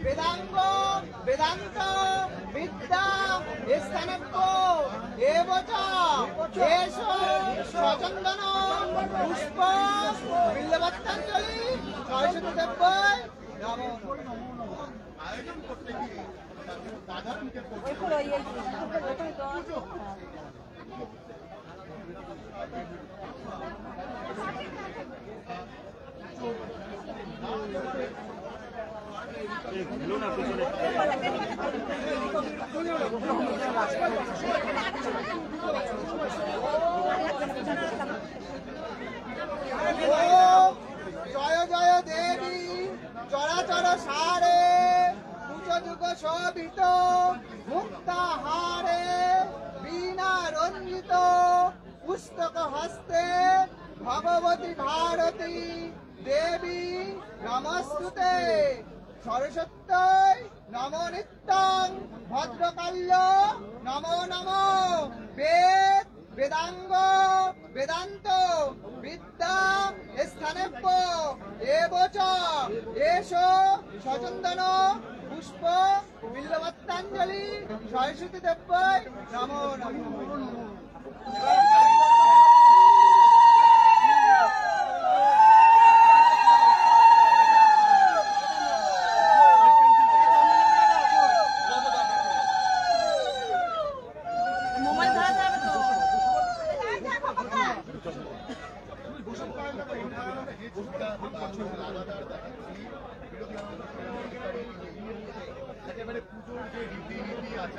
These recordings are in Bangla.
বেদাঙ্গ বেদান্ত বিদ্যা স্থানক্য এবচ এষ সচন্দন পুষ্প বিল্লবত্তাঞ্জলি সরস্বতী দেব্যৈ নমো আয়োজন করতে গিয়ে জয় জয় দেবী চরাচর সারে যুগ শোভিত মুক্তাহারে বীণা রঞ্জিত পুস্তক হস্তে ভগবতী ভারতী দেবী নমস্তুতে সরস্বত্যৈ নমো নিত্যং ভদ্রকাল্য নমো নমো বেদ বেদাঙ্গ বেদান্ত বিদ্যা স্থানেভ্য এবচ এষ সচন্দন পুষ্প বিল্লবত্তাঞ্জলি সরস্বতী দেব্যৈ নমো নমো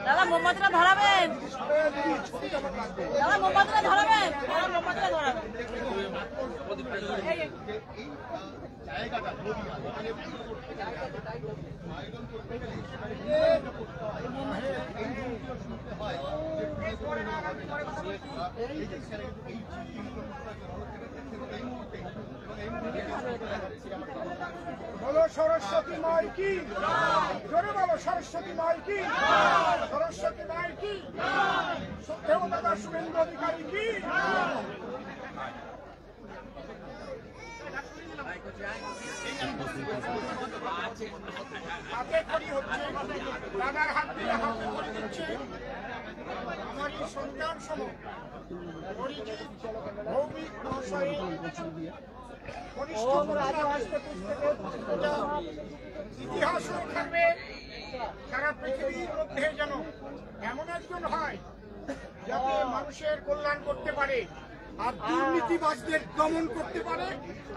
দাদা মোমবাতিটা ধরাবেন, দাদা মোমবাতিটা ধরাবেন, মোমবাতিটা ধরাবেন। বলো সরস্বতী মাই কি, জোরে বলো সরস্বতী মাই কি, সরস্বতী মাই কি, সত্যেও দাদা শুভেন্দু অধিকারী কি। হাতে করি হচ্ছে, দাদার হাত দিয়ে হাতে করে দিচ্ছে আমার এই সন্তান সম পরিচিত ভৌমিক মহাশয় ইতিহাস থাকবে সারা পৃথিবীর মধ্যে, যেন এমন একজন হয় যাতে মানুষের কল্যাণ করতে পারে আর দুর্নীতিবাজদের দমন করতে পারে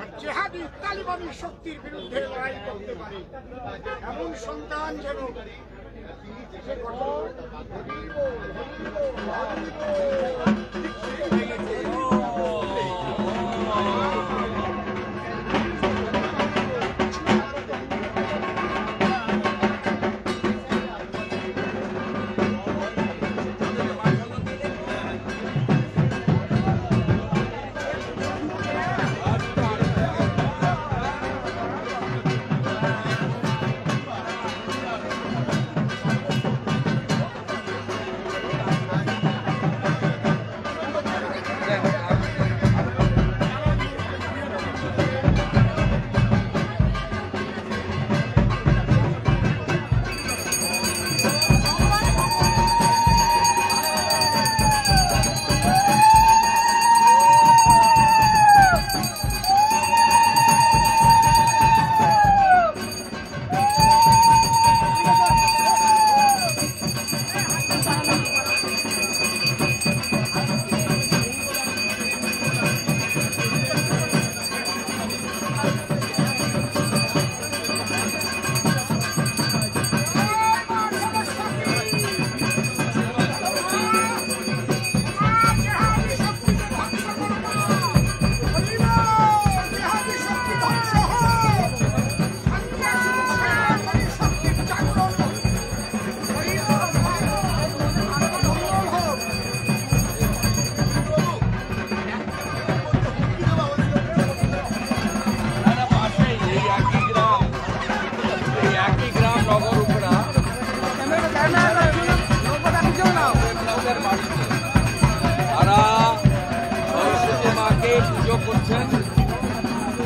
আর জেহাদি তালিবানি শক্তির বিরুদ্ধে লড়াই করতে পারে, এমন সন্তান যেন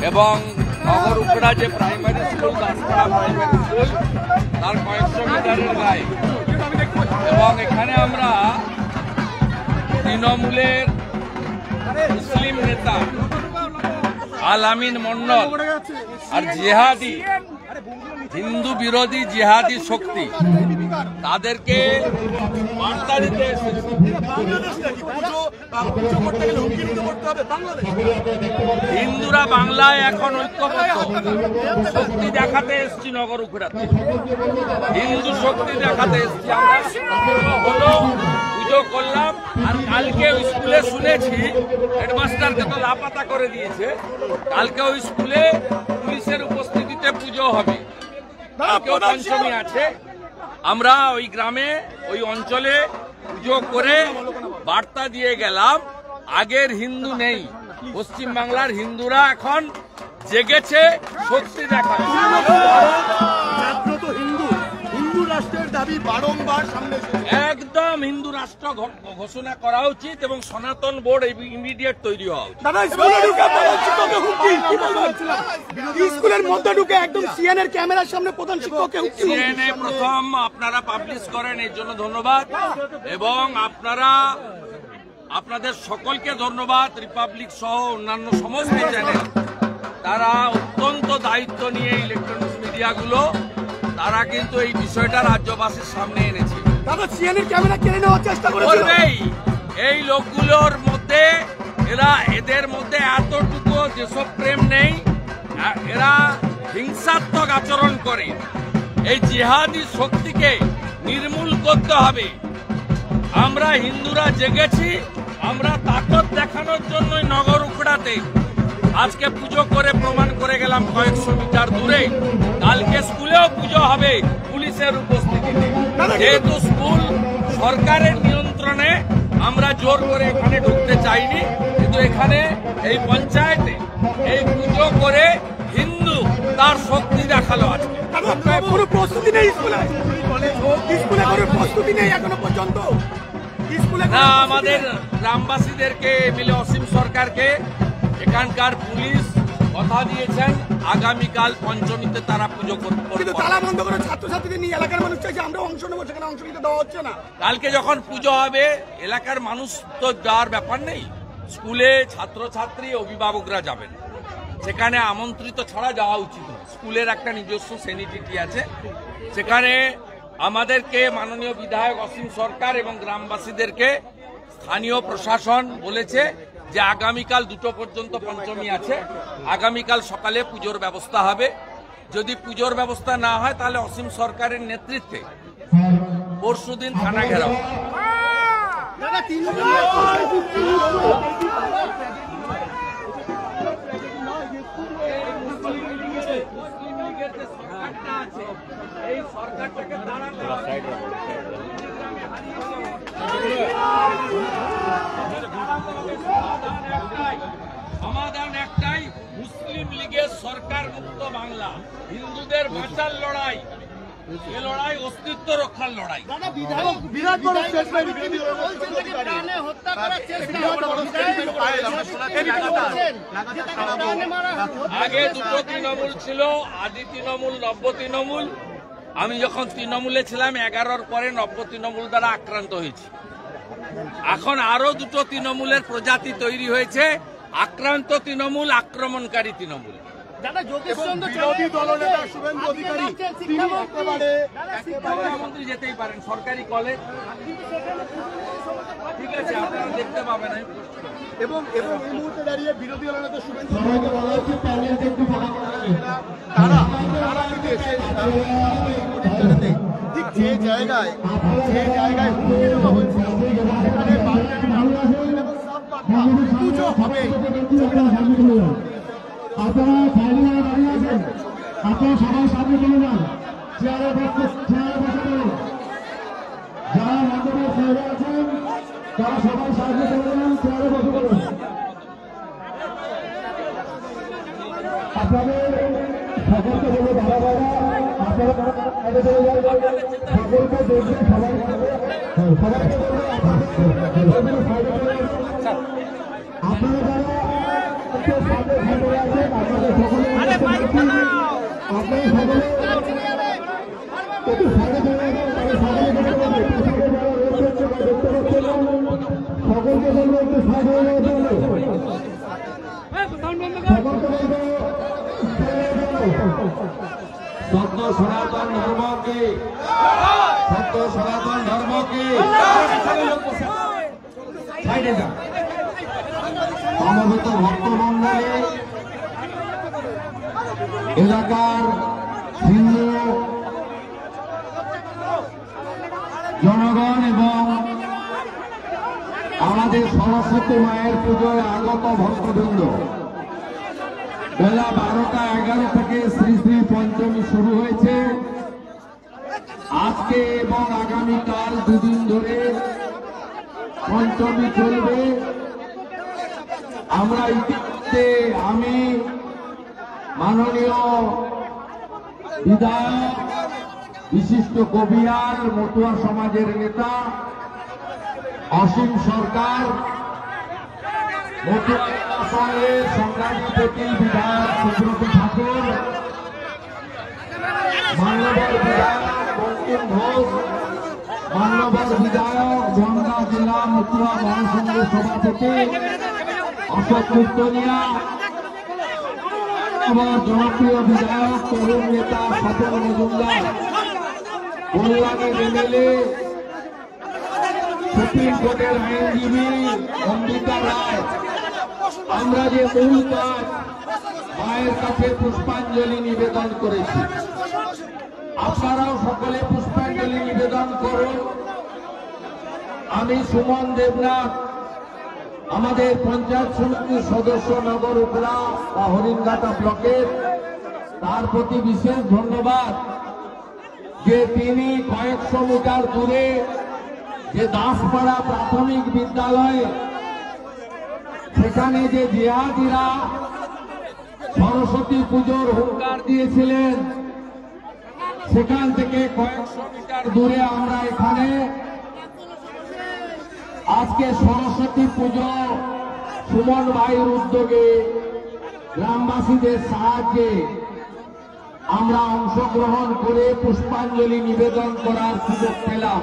এবং নগরুকড়া যে primary school, Daspara primary school, তার কয়েকশো মিটারের গায়ে। এবং এখানে আমরা তৃণমূলের মুসলিম নেতা আল আমিন মন্ডল আর জিহাদি হিন্দু বিরোধী জিহাদি শক্তি তাদেরকে বার্তা দিতে এসেছে। হিন্দুরা বাংলায় এখন ঐক্যবদ্ধ, শক্তি দেখাতে এসছি নগর উখড়াতে, হিন্দু শক্তি দেখাতে এসছি আমরা। হলো পুজো করলাম, আর কালকে স্কুলে শুনেছি হেডমাস্টারকে তো লাপাতা করে দিয়েছে, কালকে ওই স্কুলে পুলিশের উপস্থিতিতে পুজো হবে, কালকেও পঞ্চমী আছে। আমরা ওই গ্রামে ওই অঞ্চলে পুজো করে বার্তা দিয়ে গেলাম, আগের হিন্দু নেই, পশ্চিম বাংলার হিন্দুরা এখন জেগেছে, শক্তি দেখাচ্ছে। হিন্দু রাষ্ট্রের দাবি বারংবার সামনে একদম হিন্দু রাষ্ট্র ঘোষণা করা উচিত এবং সনাতন বোর্ড ইমিডিয়েট তৈরি হওয়া উচিত। স্কুলের মধ্যে ঢুকে একদম সিএনএর ক্যামেরার সামনে প্রধান শিক্ষককে সিএনএ প্রথম আপনারা পাবলিশ করেন, এর জন্য ধন্যবাদ। এবং আপনাদের সকলকে ধন্যবাদ, রিপাবলিক সহ অন্যান্য সমস্ত চ্যানেল, তারা অত্যন্ত দায়িত্ব নিয়ে ইলেকট্রনিক্স মিডিয়াগুলো তারা কিন্তু এই বিষয়টা রাজ্যবাসীর সামনে এনেছে। সিএনএর ক্যামেরা কেড়ে নেওয়ার চেষ্টা করবেই। এই লোকগুলোর মধ্যে এদের মধ্যে এতটুকু দেশপ্রেম নেই, এরা হিংসাত্মক আচরণ করে। এই জিহাদি শক্তিকে নির্মূল করতে হবে। আমরা হিন্দুরা জেগেছি, আমরা তাকত দেখানোর জন্যই নগর উখড়াতে আজকে পুজো করে প্রমাণ করে গেলাম কয়েকশো মিটার দূরে। কালকে স্কুলেও পুজো হবে পুলিশের উপস্থিতিতে। যেহেতু স্কুল সরকারের নিয়ন্ত্রণে, আমরা জোর করে এখানে ঢুকতে চাইনি, কিন্তু এখানে এই পঞ্চায়েতে এই পুজো করে হিন্দু তার শক্তি দেখালো। আজকে কোনো প্রস্তুতি নেই স্কুলে, কোনো প্রস্তুতি নেই এখনো পর্যন্ত না। আমাদের গ্রামবাসীদেরকে মিলে অসীম সরকারকে এখানকার পুলিশ কথা দিয়েছেন, আগামীকাল পঞ্চমীতে তারা পুজো করবে। তালা বন্ধ করে ছাত্রছাত্রীদের নিয়ে এলাকার মানুষ চাইছে আমরা অংশ নেবো, সেখানে অংশ নিতে দেওয়া হচ্ছে না। কালকে যখন পুজো হবে এলাকার মানুষ তো যাওয়ার ব্যাপার নেই, স্কুলে ছাত্রছাত্রী অভিভাবকরা যাবেন, সেখানে আমন্ত্রিত ছাড়া যাওয়া উচিত নয়। স্কুলের একটা নিজস্ব সেনিটিটি আছে, সেখানে আমাদেরকে মাননীয় বিধায়ক অসীম সরকার এবং গ্রামবাসীদেরকে স্থানীয় প্রশাসন বলেছে যে আগামীকাল 2টো পর্যন্ত পঞ্চমী আছে, আগামীকাল সকালে পুজোর ব্যবস্থা হবে। যদি পুজোর ব্যবস্থা না হয় তাহলে অসীম সরকারের নেতৃত্বে পরশুদিন থানা ঘেরাও। এই সরকারটাকে সমাধান একটাই, মুসলিম লীগের সরকার মুক্ত বাংলা, হিন্দুদের বাঁচার লড়াই, এ লড়াই অস্তিত্ব রক্ষার লড়াই। আগে 2টো তৃণমূল ছিল, আদি তৃণমূল, নব্য তৃণমূল। আমি যখন তৃণমূলে ছিলাম 11-র পরে নব্য তৃণমূল দ্বারা আক্রান্ত হয়েছি। এখন আরো 2টো তৃণমূলের প্রজাতি তৈরি হয়েছে, আক্রান্ত তৃণমূল, আক্রমণকারী তৃণমূল। শিক্ষামন্ত্রী যেতেই পারেন, সরকারি কলেজ, ঠিক আছে, আপনারা দেখতে পাবেন। এবং এই মুহূর্তে দাঁড়িয়ে বিরোধী দলনেতা শুভেন্দু ঠিক যে জায়গায় হুমকি দেওয়া হয়েছিল সেখানে পুজো হবে। আপনারা সামনে দাঁড়িয়ে আছেন, আপনারা সবাই সামনে চলে যান, চেয়ারে বসে পড়ুন। যারা মণ্ডপের সাইডে আছেন তারা সবাই সামনে চলে যান, চেয়ারে বসে পড়ুন। আপনাদের সকলকে বলে বাবা আপনারা আগে চলে যান, সকলকে দেখবে সবাই আপনারা যারা সকলকে বলবো একটু সাইডে সত্য সনাতন ধর্মকে সত্য সনাতন ধর্মকে সাইডে যান। সমবেত ভক্তমন্ডলী, এলাকার হিন্দু জনগণ এবং আমাদের সরস্বতী মায়ের পুজোয় আগত ভক্তবৃন্দ, বেলা 12টা 11 থেকে শ্রী শ্রী পঞ্চমী শুরু হয়েছে। আজকে এবং আগামীকাল দুদিন ধরে পঞ্চমী চলবে। আমরা ইতিমধ্যে আমি মাননীয় বিধায়ক, বিশিষ্ট কবিয়াল, মতুয়া সমাজের নেতা অসীম সরকার, মতুয়া আসনের সংগ্রামী প্রতিল বিধায়ক সুব্রত ঠাকুর, মান্যবর বিধায়ক বঙ্কিম ঘোষ, মান্যবর বিধায়ক বনগাঁ জেলা মতুয়া মহাসংঘের সভাপতি অশোক কীর্তনিয়া, জনপ্রিয় বিধায়ক তরুণ নেতা স্বপন মজুমদার, কল্যাণী এমএলএ, সুপ্রিম কোর্টের আইনজীবী অম্বিকা রায়। আমরা যে মূল কাজ মায়ের কাছে পুষ্পাঞ্জলি নিবেদন করেছি, আপনারাও সকলে পুষ্পাঞ্জলি নিবেদন করুন। আমি সুমন দেবনাথ, আমাদের পঞ্চায়েত সমিতির সদস্য নগর উপলা বা হরিণঘাটা ব্লকের, তার প্রতি বিশেষ ধন্যবাদ যে তিনি কয়েকশো মিটার দূরে যে দাসপাড়া প্রাথমিক বিদ্যালয়ে, সেখানে যে জিহাদিরা সরস্বতী পুজোর হুঙ্কার দিয়েছিলেন, সেখান থেকে কয়েকশো মিটার দূরে আমরা এখানে আজকে সরস্বতী পুজো সুমন ভাইয়ের উদ্যোগে গ্রামবাসীদের সাহায্যে আমরা অংশগ্রহণ করে পুষ্পাঞ্জলি নিবেদন করার সুযোগ পেলাম।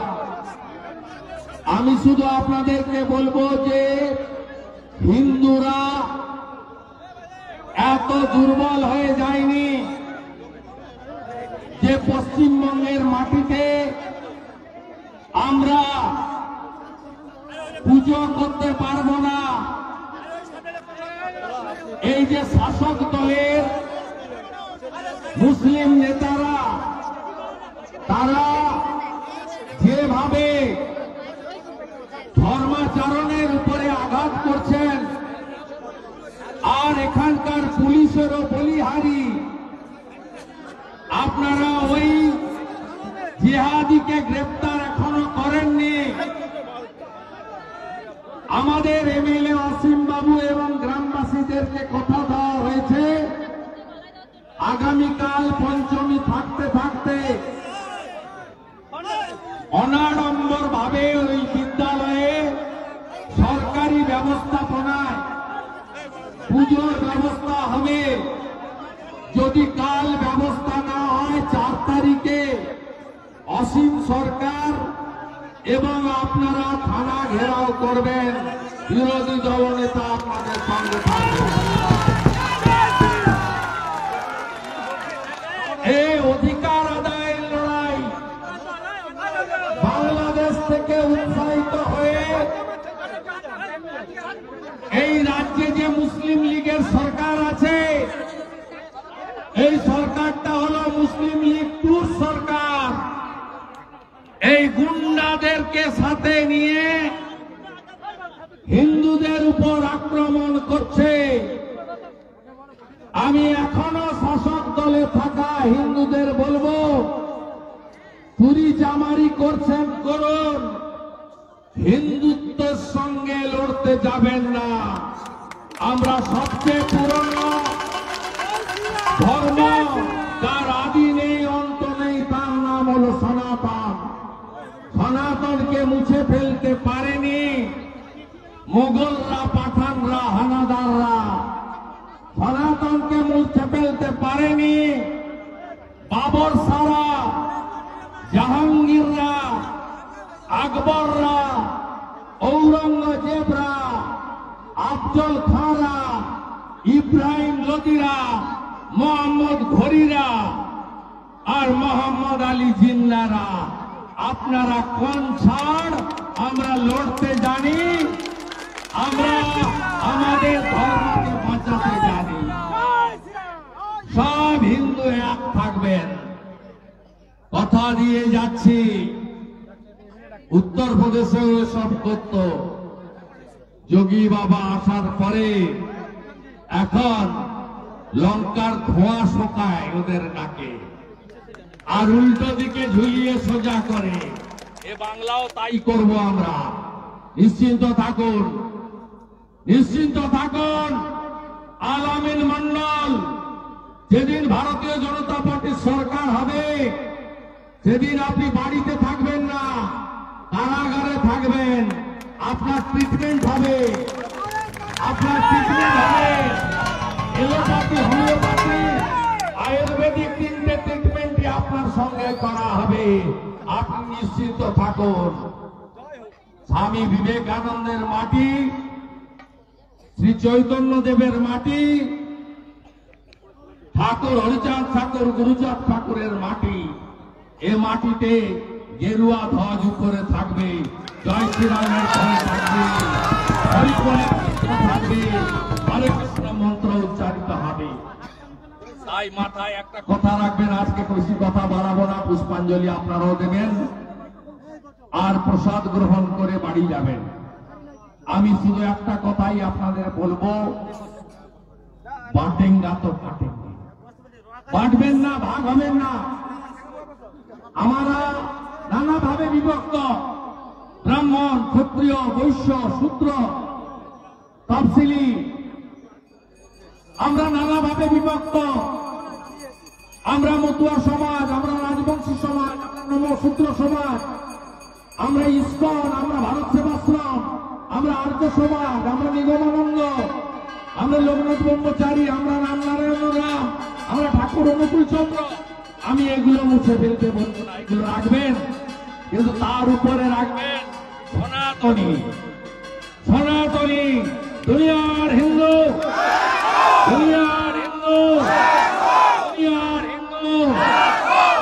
আমি শুধু আপনাদেরকে বলবো যে হিন্দুরা এত দুর্বল হয়ে যায়নি যে পশ্চিমবঙ্গের মাটিতে আমরা পুজো করতে পারবো না। এই যে শাসক দলের মুসলিম নেতারা, তারা যেভাবে ধর্মাচরণের উপরে আঘাত করছেন, আর এখানকার পুলিশেরও বলিহারি, আপনারা ওই জিহাদিকে গ্রেপ্তার এখনো করেননি। আমাদের এমএলএ অসীম বাবু এবং গ্রামবাসীদেরকে কথা দেওয়া হয়েছে, আগামীকাল পঞ্চমী থাকতে থাকতে অনাড়ম্বর ভাবে ওই বিদ্যালয়ে সরকারি ব্যবস্থাপনায় পুজোর ব্যবস্থা হবে। যদি কাল ব্যবস্থা না হয়, 4 তারিখে অসীম সরকার এবং আপনারা থানা ঘেরাও করবেন, বিরোধী দলনেতা আপনাদের সঙ্গে থাকবেন। এই অধিকার আদায়ের লড়াই বাংলাদেশ থেকে উৎসাহিত হয়ে এই রাজ্যে যে মুসলিম লীগের সরকার আছে, এই সরকারটা হলো মুসলিম লীগ 2 সরকার। এই গুন্ডাদেরকে সাথে নিয়ে হিন্দুদের উপর আক্রমণ করছে। আমি এখনো শাসক দলে থাকা হিন্দুদের বলবো, চুরি চামারি করছেন করুন, হিন্দুত্বের সঙ্গে লড়তে যাবেন না। আমরা সবচেয়ে পুরনো ধর্ম, যার আদি নেই অন্ত নেই, তার নাম হলো সনাতন। সনাতনকে মুছে ফেলতে পারেনি মোগলরা, পাঠানরা, হানাদাররা। ভারতীরা, মোহাম্মদ ঘড়িরা আর মোহাম্মদ আলী জিন্নারা, আপনারা কোন ছাড়? আমরা লড়তে জানি, আমরা আমাদের ধর্মকে বাঁচাতে জানি। সব হিন্দু এক থাকবেন, কথা দিয়ে যাচ্ছি। উত্তরপ্রদেশেও সব তথ্য যোগী বাবা আসার পরে এখন লঙ্কার ধোঁয়া শোকায় ওদের নাকে, আর উল্টো দিকে ঝুলিয়ে সোজা করে। এ বাংলাও তাই করব আমরা। নিশ্চিন্ত থাকুন, নিশ্চিন্ত থাকুন। আলামিন মন্ডল, যেদিন ভারতীয় জনতা পার্টির সরকার হবে সেদিন আপনি বাড়িতে থাকবেন না, কারাগারে থাকবেন। আপনার ট্রিটমেন্ট হবে, আপনার ট্রিটমেন্ট হবে। এলোপ্যাথি, হোমিওপ্যাথি, আয়ুর্বেদিক তিনটে ট্রিটমেন্টই আপনার সঙ্গে করা হবে। আপনি নিশ্চিন্ত থাকুন। স্বামী বিবেকানন্দের মাটি, শ্রী চৈতন্য দেবের মাটি, ঠাকুর হরিচাঁদ ঠাকুর, গুরুচাঁদ ঠাকুরের মাটি। এ মাটিতে গেরুয়া ধ্বজ উপরে থাকবে, জয় শ্রীরামের ধ্বজ থাকবে, হরিবলের কৃষ্ণ থাকবে, হরে কৃষ্ণ মন্ত্র উচ্চারিত হবে। তাই মাথায় একটা কথা রাখবেন, আজকে বেশি কথা বাড়াবো না, পুষ্পাঞ্জলি আপনারাও দেবেন আর প্রসাদ গ্রহণ করে বাড়ি যাবেন। আমি শুধু একটা কথাই আপনাদের বলবো, বাটেঙ্গা তো কাটেঙ্গে, বাঁটবেন না, ভাগ হবেন না। আমরা নানাভাবে বিভক্ত, ব্রাহ্মণ, ক্ষত্রিয়, বৈশ্য, শূদ্র, তফসিলি, আমরা নানাভাবে বিভক্ত। আমরা মতুয়া সমাজ, আমরা রাজবংশী সমাজ, আমরা নমশূদ্র সমাজ, আমরা ইস্কন, আমরা ভারত সেবাশ্রম, আমরা আর্য সমাজ, আমরা নিগমানন্দ, আমরা লোকনাথ ব্রহ্মচারী, আমরা রামনারায়ণ রাম, আমরা ঠাকুর অনুকূল চন্দ্র। আমি এগুলো মুছে ফেলতে বলবো না, এগুলো রাখবেন, কিন্তু তার উপরে রাখবেন সনাতনী। সনাতনী দুনিয়ার হিন্দু, দুনিয়ার হিন্দু, দুনিয়ার হিন্দু,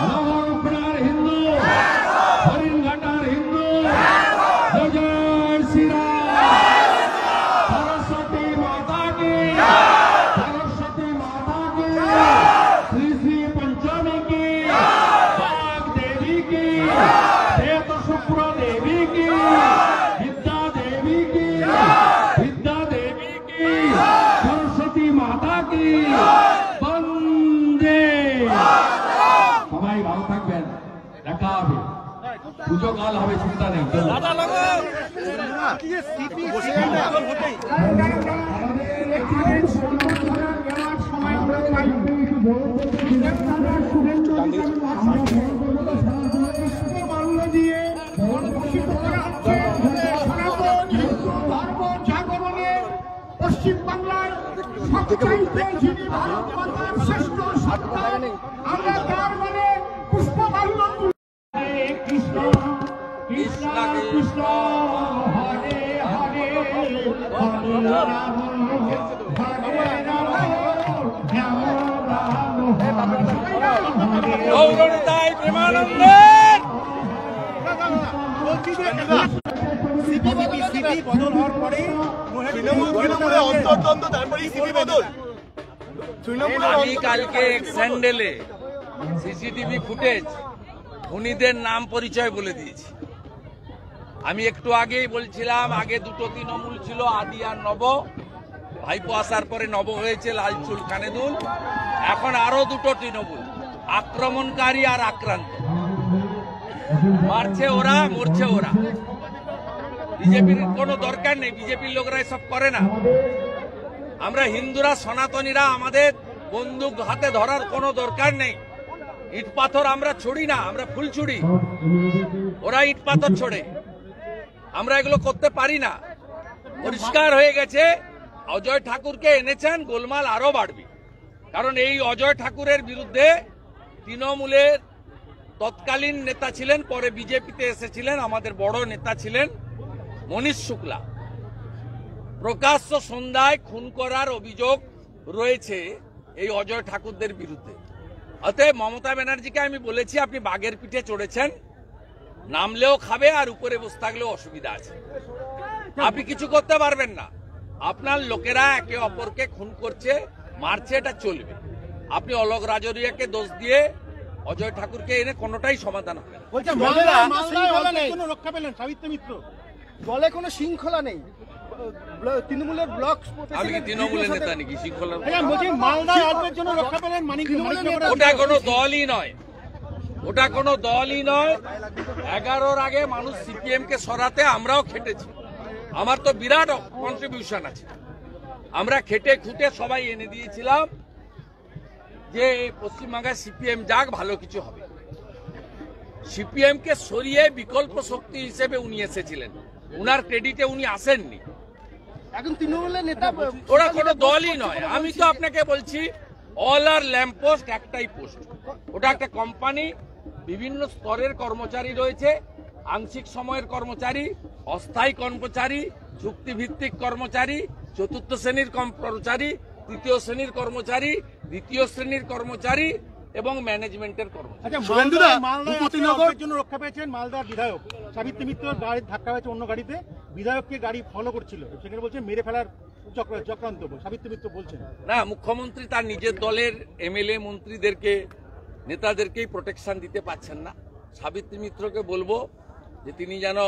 নগরপাড়ার হিন্দু, হরিণঘাটার হিন্দু। জয় জয় শ্রীরাম। সরস্বতী মাতা কি, সরস্বতী মাতা কি, শ্রী শ্রী पंचमी की, बाग देवी की, श्वेत शुक्र देवी की, विद्या देवी की, विद्या देवी की, सरस्वती माता की बंदे। সবাই ভালো থাকবেন, দেখা হবে, পুজো কাল হবে, চিন্তা নেই। পশ্চিম বাংলার সবচাইতে যিনি ভারত মাতার শ্রেষ্ঠ সন্তান, আমরা তার মানে পুষ্পমাল্য কৃষ্ণ কৃষ্ণ কৃষ্ণ হরে হরে, হরে রাম হরে রাম, রাম রাম হরে হরে। গৌরতাই প্রেমানন্দের সিপি বদল হওয়ার পরে আমি কালকে এক স্যান্ডেলে সিসিটিভি ফুটেজ খুনিদের নাম পরিচয় বলে দিয়েছি। আমি একটু আগেই বলছিলাম, আগে দুটো তৃণমূল ছিল, আদি আর নব। ভাইপো আসার পরে নব হয়েছে লালচুল কানেদুল, এখন আরো দুটো তৃণমূল, আক্রমণকারী আর আক্রান্ত। মারছে ওরা, মরছে ওরা। বিজেপির কোনো দরকার নেই, বিজেপির লোকরা এসব করে না। আমরা হিন্দুরা, সনাতনীরা, আমাদের বন্দুক হাতে ধরার কোনো দরকার নেই। ইট পাথর আমরা ছুড়ি না, আমরা ফুল ছুড়ি, ওরা ইট পাথর ছোড়ে। আমরা এগুলো করতে পারি না। পরিষ্কার হয়ে গেছে, অজয় ঠাকুরকে এনেছেন, গোলমাল আরো বাড়বে। কারণ এই অজয় ঠাকুরের বিরুদ্ধে তৃণমূলের তৎকালীন নেতা ছিলেন, পরে বিজেপিতে এসেছিলেন, আমাদের বড় নেতা ছিলেন মনীষ শুক্লা। প্রকাশ্য সন্ধ্যায় খুন করার অভিযোগ রয়েছে এই অজয় ঠাকুরদের বিরুদ্ধে। অতএব মমতা ব্যানার্জিকে আমি বলেছি, আপনি বাঘের পিঠে চড়েছেন, নামলেও খাবে আর উপরে বসে থাকলেও অসুবিধা আছে, আপনি কিছু করতে পারবেন না। আপনার লোকেরা একে অপরকে খুন করছে, মারছে, এটা চলবে। আপনি অলোক রাজরিয়াকে দোষ দিয়ে অজয় ঠাকুরকে এনে কোনোটাই সমাধান হবে না। রক্ষা পেলেন সাবিত্রী মিত্র, দলে কোনো শৃঙ্খলা নেই, তৃণমূলের ব্লক। আমি কি তৃণমূলের নেতা নাকি? শৃঙ্খলা জন্য রক্ষা পেলেন ওটা কোনো দলই নয়, ওটা কোনো দলই নয়। 11-র আগে মানুষ সিপিএম কে সরাতে আমরাও খেটেছি, আমার তো বিরাট কন্ট্রিবিউশন আছে। আমরা খেটে খুঁটে সবাই এনে দিয়েছিলাম যে পশ্চিমবাংলায় সিপিএম যাক, ভালো কিছু হবে। সিপিএম কে সরিয়ে বিকল্প শক্তি হিসেবে উনি এসেছিলেন, উনার ক্রেডিটে উনি আসেননি। এখন তৃণমূলের নেতা ওরা কোনো দলই নয়। আমি তো আপনাকে বলছি, অল আর ল্যাম্প পোস্ট একটাই পোস্ট, ওটা একটা কোম্পানি। বিভিন্ন স্তরের কর্মচারী রয়েছে, আংশিক সময়ের কর্মচারী, অস্থায়ী কর্মচারী, চুক্তিভিত্তিক কর্মচারী, চতুর্থ শ্রেণীর কর্মচারী, তৃতীয় শ্রেণীর কর্মচারী, দ্বিতীয় শ্রেণীর কর্মচারী এবং ম্যানেজমেন্টের কর্মচারী। মালদার জন্য রক্ষা পেয়েছেন মালদার বিধায়ক সাবিত্রী মিত্রর গাড়ির ধাক্কা হয়েছে অন্য গাড়িতে, বিধায়ককে গাড়ি ফলো করছিল, সেখানে বলছে মেরে ফেলার চক্রান্ত, সাবিত্রী মিত্র বলছেন। না, মুখ্যমন্ত্রী তার নিজের দলের এমএলএ মন্ত্রীদেরকে, নেতাদেরকেই প্রোটেকশন দিতে পারছেন না। সাবিত্রী মিত্রকে বলবো যে তিনি যেন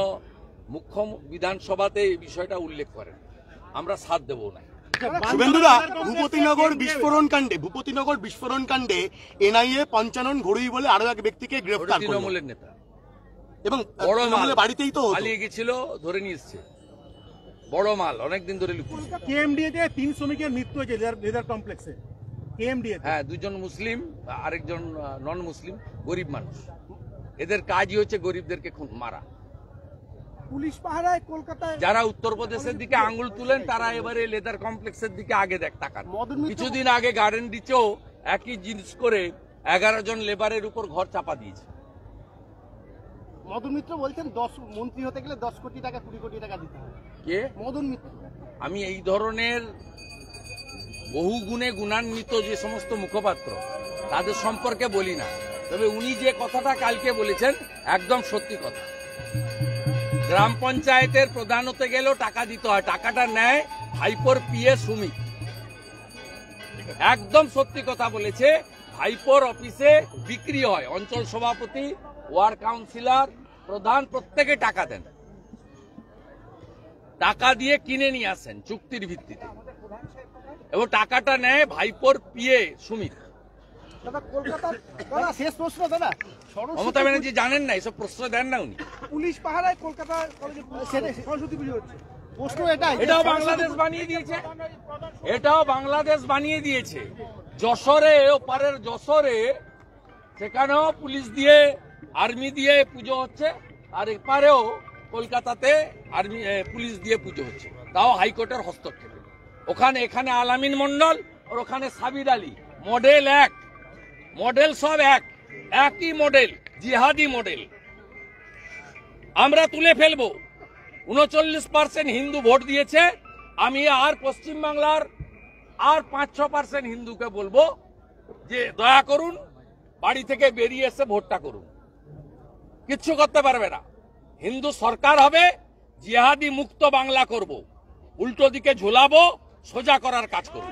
মুখ্য বিধানসভাতে এই বিষয়টা উল্লেখ করেন, আমরা সাথ দেব না। শুভেন্দুদা, ভূপতিনগর বিস্ফোরণ কাণ্ডে এনআইএ পঞ্চানন ঘড়ুই বলে আরো এক ব্যক্তিকে গ্রেফতার করল। তৃণমূলের নেতা এবং বড় মাল বাড়িতেই তো পালিয়ে গেছিল, ধরে নিয়ে এসছে। বড় মাল অনেকদিন ধরে লুকিয়েছে। কেএমডিএতে 3 শ্রমিকের মৃত্যু হয়েছে লেদার কমপ্লেক্সে। কেএমডিএ, হ্যাঁ, 2জন মুসলিম, আরেকজন নন মুসলিম, গরিব মানুষ। এদের কাজই হচ্ছে গরিবদেরকে মারা। পুলিশ পাহারায় কলকাতায় যারা উত্তরপ্রদেশের দিকে আঙ্গুল তুলেন তারা এবারে লেদার কমপ্লেক্সের দিকে আগে তাকান। কিছুদিন আগে গার্ডেন রিচেও একই জিনিস করে 11 জন লেবারের উপর ঘর চাপা দিয়েছে। মদন মিত্র বলছেন 10 মন্ত্রী হতে গেলে 10 কোটি টাকা 20 কোটি টাকা দিতে হবে। কে? মদন মিত্র। আমি এই ধরনের বহু গুণে গুণান্বিত যে সমস্ত মুখপাত্র তাদের সম্পর্কে বলি না, তবে উনি যে কথাটা কালকে বলেছেন একদম সত্যি কথা। গ্রাম পঞ্চায়েতের প্রধান হতে গেলেও টাকা দিতে হয়, টাকাটা নেয় ভাইপোর পিএ সুমিত। একদম সত্যি কথা বলেছে। ভাইপোর অফিসে বিক্রি হয়, অঞ্চল সভাপতি, ওয়ার্ড কাউন্সিলর, প্রধান প্রত্যেকে টাকা দেন, টাকা দিয়ে কিনে নিয়ে আসেন চুক্তির ভিত্তিতে, এবং টাকাটা নেয় ভাইপোর পিএ সুমিত। শেষ প্রশ্ন দাদা, মমতা ব্যানার্জি জানেন না, এসব প্রশ্ন দেন না উনি। পুলিশ পাহারায় কলকাতা কলেজে সরস্বতী পুজো হচ্ছে, প্রশ্ন এটাও বাংলাদেশ বানিয়ে দিয়েছে, এটাও বাংলাদেশ বানিয়ে দিয়েছে। যশোরে, ওপারের যশোরে, সেখানেও পুলিশ দিয়ে, আর্মি দিয়ে পুজো হচ্ছে, আর এপারেও কলকাতাতে আর্মি পুলিশ দিয়ে পুজো হচ্ছে, তাও হাইকোর্টের হস্তক্ষেপে। ওখানে এখানে আলামিন মন্ডল আর ওখানে সাবির আলী, মডেল এক, মডেল সব একই মডেল, জিহাদি মডেল। আমরা তুলে ফেলবো। 39% হিন্দু ভোট দিয়েছে। আমি আর পশ্চিমবাংলার আর 5-6% হিন্দুকে বলবো যে দয়া করুন, বাড়ি থেকে বেরিয়ে এসে ভোটটা করুন। কিচ্ছু করতে পারবে না। হিন্দু সরকার হবে, জিহাদি মুক্ত বাংলা করব, উল্টো দিকে ঝুলাবো, সোজা করার কাজ করব।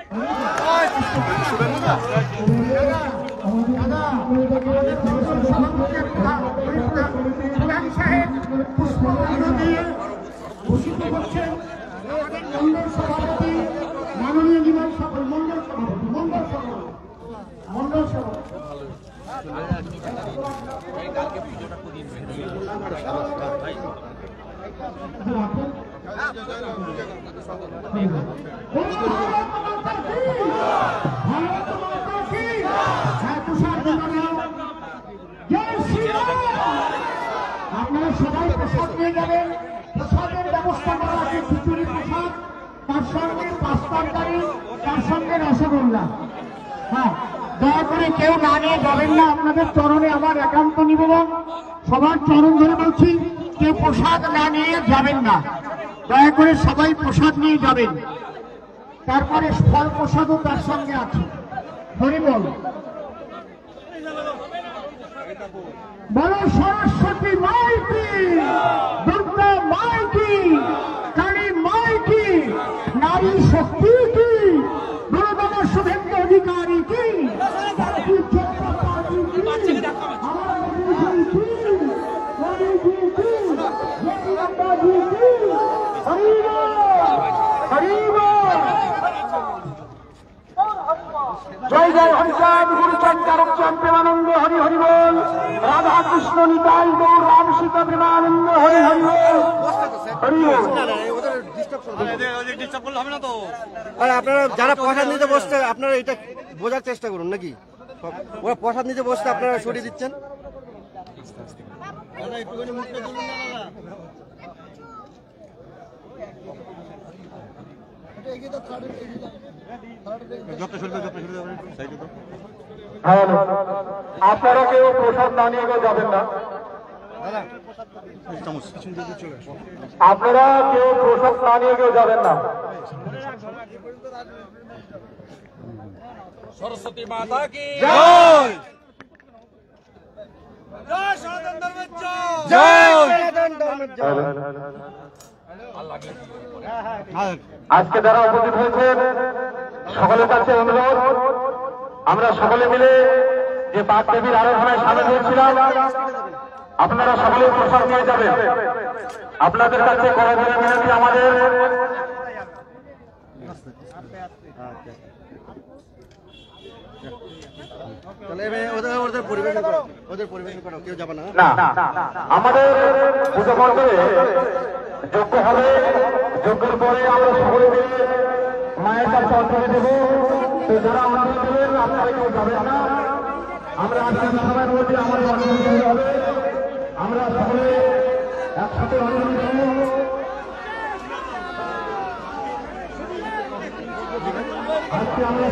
আপনারা সবাই প্রসাদ নিয়ে যাবেন। প্রসাদের ব্যবস্থা করা আছে, খিচুড়ি প্রসাদ, তার সঙ্গে পাঁচটারি, তার সঙ্গে রসগোল্লা। হ্যাঁ, দয়া করে কেউ না নিয়ে যাবেন না। আপনাদের চরণে আমার একান্ত নিবেদন, সবার চরণ ধরে বলছি, কেউ প্রসাদ না নিয়ে যাবেন না। দয়া করে সবাই প্রসাদ নিয়ে যাবেন। তারপরে ফল প্রসাদও তার সঙ্গে আছে। বলো সরস্বতী মাই কি, দুর্গা মাই কি, কালী মাই কি, নারী শক্তি কি, দুর্গম শুভেন্দু অধিকারী কি, ভারতীয় জনতা পার্টি কি, আমার মোদীজি কি, মোদীজি কি, জেপি নাড্ডাজি কি, হরি বল, হরি বল। জয় জয় হরিচাঁদ গুরুচাঁদ চারকচাঁদ প্রেমানন্দ হরি হরি বল, রাধা কৃষ্ণ নিতাই গৌর রাম সীতা প্রেমানন্দ হরি হরি বল, হরি বল। আর আপনারা যারা প্রসাদ নিতে বসছে আপনারা এটা বোঝার চেষ্টা করুন নাকি ওরা প্রসাদ নিতে বসতে আপনারা সরিয়ে দিচ্ছেন। আপনারা কেউ প্রসাদ না নিয়ে কেউ যাবেন না, আপনারা কেউ প্রসাদ না নিয়ে কেউ যাবেন না। সরস্বতী মাতা কি জয় জয় সনাতন ধর্মের আজকে যারা উপস্থিত হয়েছেন সকলের কাছে অনুরোধ, আমরা সকলে মিলে যে বাদ দেবীর আরাধনায় সামিল হয়েছিলাম, আপনারা সকলে প্রসাদ নিয়ে যাবেন। আপনাদের কাছে করজোড়ে মিনতি আমাদের, তাহলে ওদের পরিবেশন করো, ওদের পরিবেশন করো, কেউ যাবে না। না আমাদের পুজো মণ্ডপে যজ্ঞ হবে, যজ্ঞের পরে আমরা সকলে মিলে মায়ের কাছে অঞ্জলি দেব। তো যারা অঞ্জলি দেবেন আপনারা কেউ যাবেন না, আমরা আজকে সময়ের মধ্যে আমাদের অঞ্জলি দিতে হবে, আমরা সকলে একসাথে অঞ্জলি দেব। আজকে আমরা